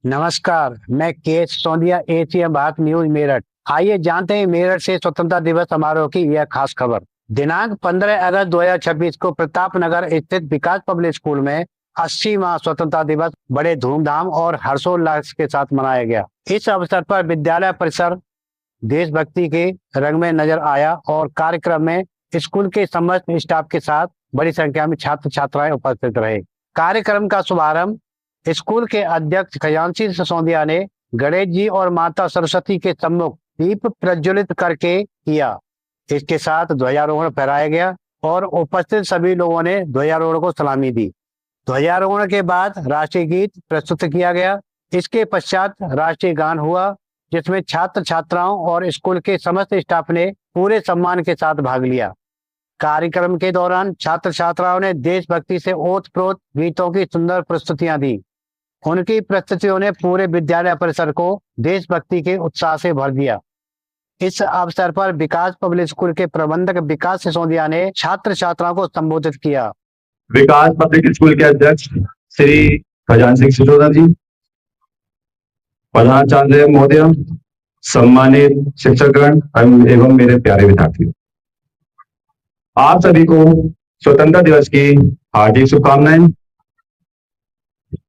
नमस्कार, मैं के सोंदिया, एशिया भारत न्यूज मेरठ। आइए जानते हैं मेरठ से स्वतंत्रता दिवस समारोह की यह खास खबर। दिनांक 15 अगस्त 2026 को प्रताप नगर स्थित विकास पब्लिक स्कूल में 80वां स्वतंत्रता दिवस बड़े धूमधाम और हर्षोल्लास के साथ मनाया गया। इस अवसर पर विद्यालय परिसर देशभक्ति के रंग में नजर आया और कार्यक्रम में स्कूल के समस्त स्टाफ के साथ बड़ी संख्या में छात्र छात्राएं उपस्थित रहे। कार्यक्रम का शुभारंभ स्कूल के अध्यक्ष खजांची सिसोदिया ने गणेश जी और माता सरस्वती के सम्मुख दीप प्रज्वलित करके किया। इसके साथ ध्वजारोहण फहराया गया और उपस्थित सभी लोगों ने ध्वजारोहण को सलामी दी। ध्वजारोहण के बाद राष्ट्रीय गीत प्रस्तुत किया गया। इसके पश्चात राष्ट्रीय गान हुआ, जिसमें छात्र छात्राओं और स्कूल के समस्त स्टाफ ने पूरे सम्मान के साथ भाग लिया। कार्यक्रम के दौरान छात्र छात्राओं ने देशभक्ति से ओतप्रोत गीतों की सुंदर प्रस्तुतियां दी। उनकी प्रस्तुतियों ने पूरे विद्यालय परिसर को देशभक्ति के उत्साह से भर दिया। इस अवसर पर विकास पब्लिक स्कूल के प्रबंधक विकास सिसोदिया ने छात्र छात्राओं को संबोधित किया। विकास पब्लिक स्कूल के अध्यक्ष श्री खजान सिंह सिसोदिया जी, प्रधानाचार्य महोदय, सम्मानित शिक्षकगण एवं मेरे प्यारे विद्यार्थियों, आप सभी को स्वतंत्रता दिवस की हार्दिक शुभकामनाएं।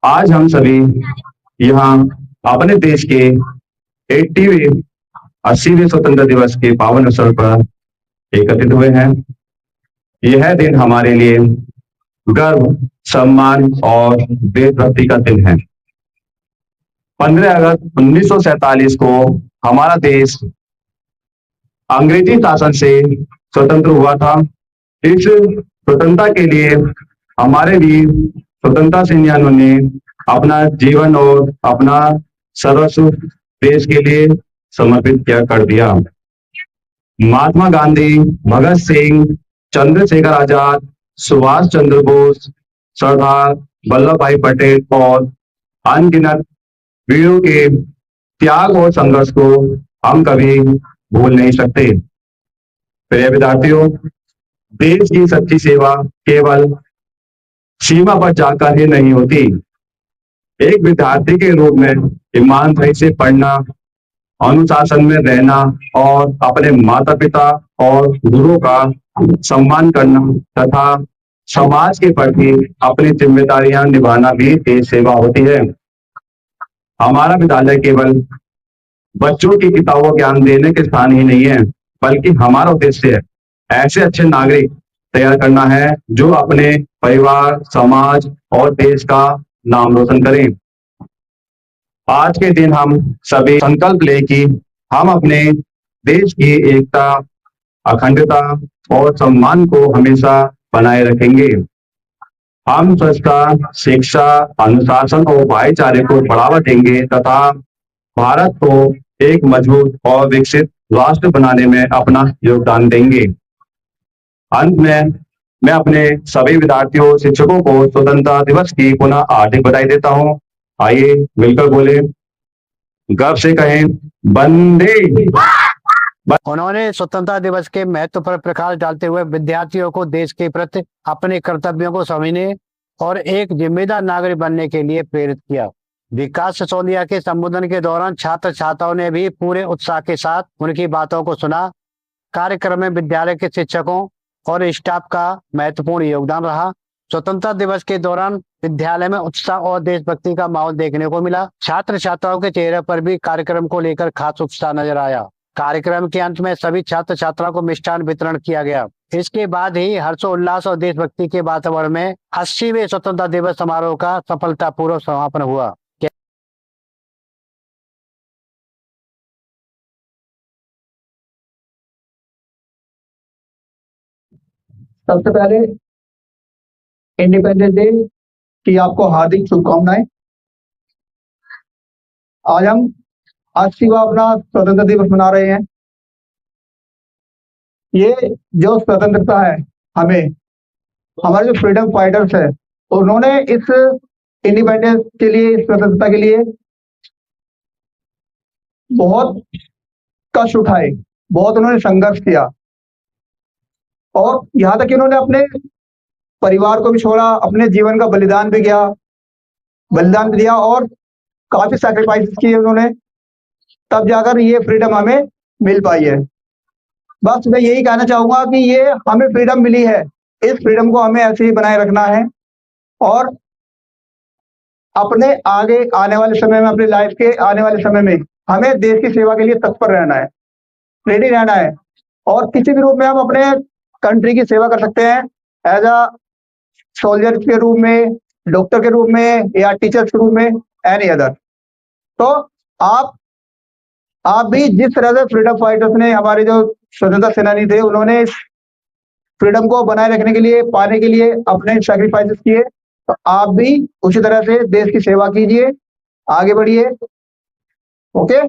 आज हम सभी यहाँ अपने देश के 80वें स्वतंत्रता दिवस के पावन अवसर पर एकत्रित हुए हैं। यह दिन हमारे लिए गर्व, सम्मान और देशभक्ति का दिन है। 15 अगस्त 1947 को हमारा देश अंग्रेजी शासन से स्वतंत्र हुआ था। इस स्वतंत्रता के लिए हमारे वीर स्वतंत्रता सेनानियों ने अपना जीवन और अपना सर्वस्व देश के लिए समर्पित कर दिया। महात्मा गांधी, भगत सिंह, चंद्रशेखर आजाद, सुभाष चंद्र बोस, सरदार वल्लभ भाई पटेल और अनगिनत वीरों के त्याग और संघर्ष को हम कभी भूल नहीं सकते। प्रिय विद्यार्थियों, देश की सच्ची सेवा केवल सीमा पर जाकर ही नहीं होती। एक विद्यार्थी के रूप में ईमानदारी से पढ़ना, अनुशासन में रहना और अपने माता पिता और गुरुओं का सम्मान करना तथा समाज के प्रति अपनी जिम्मेदारियां निभाना भी देश सेवा होती है। हमारा विद्यालय केवल बच्चों की किताबों ज्ञान देने के स्थान ही नहीं है, बल्कि हमारा उद्देश्य ऐसे अच्छे नागरिक तैयार करना है जो अपने परिवार, समाज और देश का नाम रोशन करें। आज के दिन हम सभी संकल्प लें कि हम अपने देश की एकता, अखंडता और सम्मान को हमेशा बनाए रखेंगे। हम स्वच्छता, शिक्षा, अनुशासन और भाईचारे को बढ़ावा देंगे तथा भारत को एक मजबूत और विकसित राष्ट्र बनाने में अपना योगदान देंगे। अंत में मैं अपने सभी विद्यार्थियों, शिक्षकों को स्वतंत्रता दिवस की पुनः हार्दिक बधाई देता हूँ। आइए मिलकर बोले, गर्व से कहें, वंदे। उन्होंने स्वतंत्रता दिवस के महत्व पर प्रकाश डालते हुए विद्यार्थियों को देश के प्रति अपने कर्तव्यों को समझने और एक जिम्मेदार नागरिक बनने के लिए प्रेरित किया। विकास सिसोदिया के संबोधन के दौरान छात्र छात्राओं ने भी पूरे उत्साह के साथ उनकी बातों को सुना। कार्यक्रम में विद्यालय के शिक्षकों और स्टाफ का महत्वपूर्ण योगदान रहा। स्वतंत्रता दिवस के दौरान विद्यालय में उत्साह और देशभक्ति का माहौल देखने को मिला। छात्र छात्राओं के चेहरे पर भी कार्यक्रम को लेकर खास उत्साह नजर आया। कार्यक्रम के अंत में सभी छात्र छात्राओं को मिष्ठान वितरण किया गया। इसके बाद ही हर्षोल्लास और देशभक्ति के वातावरण में 80वें स्वतंत्रता दिवस समारोह का सफलतापूर्वक समापन हुआ। सबसे पहले इंडिपेंडेंस डे की आपको हार्दिक शुभकामनाएं। आज हम 80वां अपना स्वतंत्रता दिवस मना रहे हैं। ये जो स्वतंत्रता है, हमें हमारे जो फ्रीडम फाइटर्स है, उन्होंने इस इंडिपेंडेंस के लिए, स्वतंत्रता के लिए बहुत कष्ट उठाए, बहुत उन्होंने संघर्ष किया और यहाँ तक कि उन्होंने अपने परिवार को भी छोड़ा, अपने जीवन का बलिदान भी दिया और काफी सैक्रिफाइस किए उन्होंने, तब जाकर ये फ्रीडम हमें मिल पाई है। बस मैं यही कहना चाहूंगा कि ये हमें फ्रीडम मिली है, इस फ्रीडम को हमें ऐसे ही बनाए रखना है और अपने आगे आने वाले समय में, अपनी लाइफ के आने वाले समय में हमें देश की सेवा के लिए तत्पर रहना है, रेडी रहना है और किसी भी रूप में हम अपने कंट्री की सेवा कर सकते हैं, एज अ सोल्जर के रूप में, डॉक्टर के रूप में या टीचर्स के रूप में, एनी अदर। तो आप भी जिस तरह से फ्रीडम फाइटर्स ने, हमारे जो स्वतंत्रता सेनानी थे, उन्होंने इस फ्रीडम को बनाए रखने के लिए, पाने के लिए अपने सैक्रिफाइसेस किए, तो आप भी उसी तरह से देश की सेवा कीजिए, आगे बढ़िए। ओके।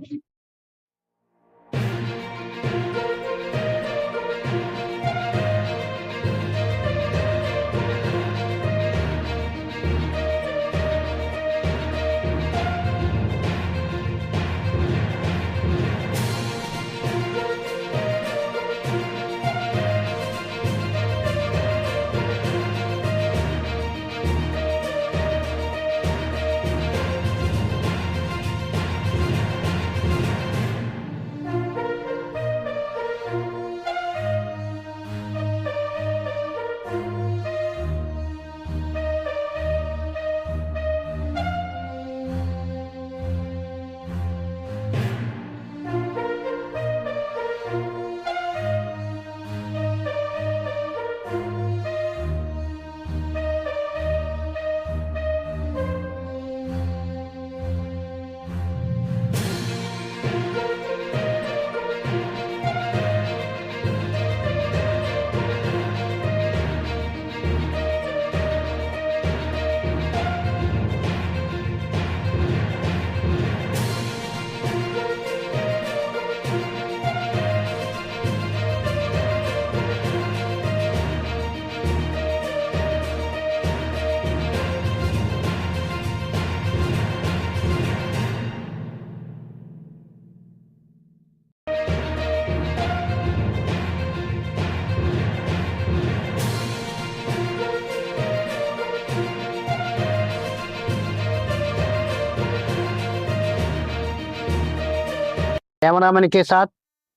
कैमरामैन के साथ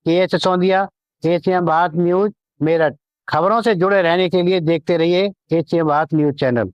KH Sondiya, Asian Bharat news, Meerut. खबरों से जुड़े रहने के लिए देखते रहिए एशियन भारत न्यूज चैनल।